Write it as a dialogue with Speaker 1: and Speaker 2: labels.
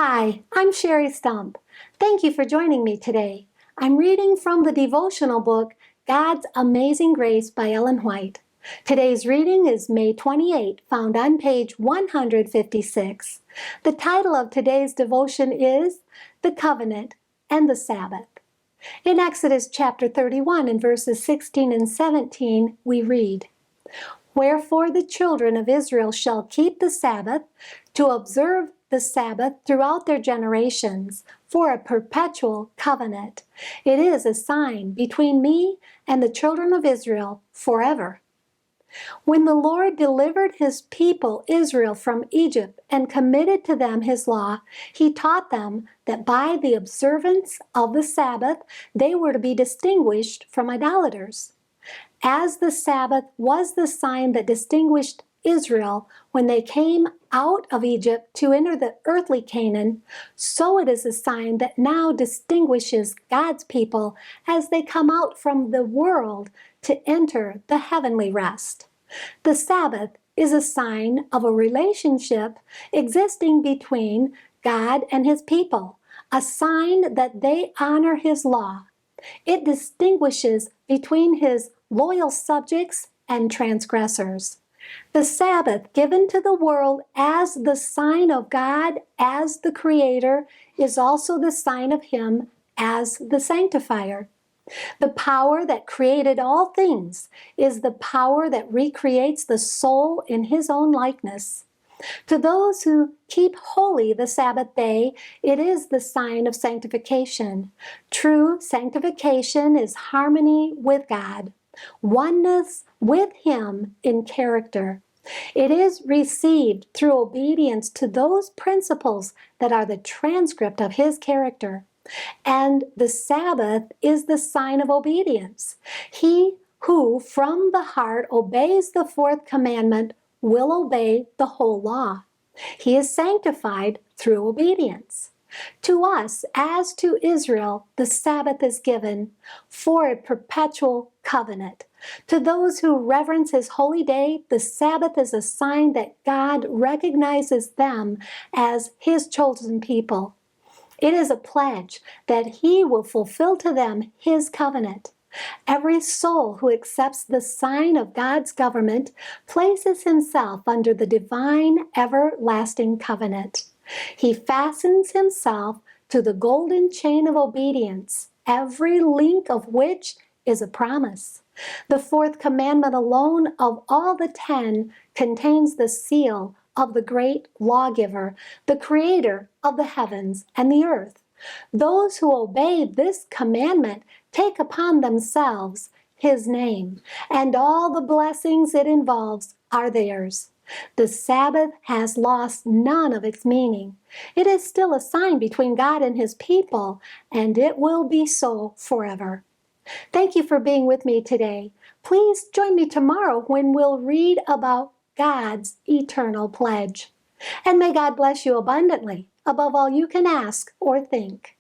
Speaker 1: Hi, I'm Sherry Stump. Thank you for joining me today. I'm reading from the devotional book, God's Amazing Grace by Ellen White. Today's reading is May 28, found on page 156. The title of today's devotion is The Covenant and the Sabbath. In Exodus chapter 31 and verses 16 and 17, we read, "Wherefore the children of Israel shall keep the Sabbath, to observe the Sabbath throughout their generations, for a perpetual covenant. It is a sign between me and the children of Israel forever." When the Lord delivered his people Israel from Egypt and committed to them his law, he taught them that by the observance of the Sabbath, they were to be distinguished from idolaters. As the Sabbath was the sign that distinguished Israel when they came out of Egypt to enter the earthly Canaan, so it is a sign that now distinguishes God's people as they come out from the world to enter the heavenly rest. The Sabbath is a sign of a relationship existing between God and his people, a sign that they honor his law. It distinguishes between his loyal subjects and transgressors. The Sabbath, given to the world as the sign of God as the Creator, is also the sign of him as the Sanctifier. The power that created all things is the power that recreates the soul in his own likeness. To those who keep holy the Sabbath day, it is the sign of sanctification. True sanctification is harmony with God, oneness with him in character. It is received through obedience to those principles that are the transcript of his character. And the Sabbath is the sign of obedience. He who from the heart obeys the fourth commandment will obey the whole law. He is sanctified through obedience. To us, as to Israel, the Sabbath is given for a perpetual covenant. To those who reverence his holy day, the Sabbath is a sign that God recognizes them as his chosen people. It is a pledge that he will fulfill to them his covenant. Every soul who accepts the sign of God's government places himself under the divine everlasting covenant. He fastens himself to the golden chain of obedience, every link of which is a promise. The fourth commandment alone of all the 10 contains the seal of the great lawgiver, the creator of the heavens and the earth. Those who obey this commandment take upon themselves his name, and all the blessings it involves are theirs. The Sabbath has lost none of its meaning. It is still a sign between God and his people, and it will be so forever. Thank you for being with me today. Please join me tomorrow when we'll read about God's eternal pledge. And may God bless you abundantly, above all you can ask or think.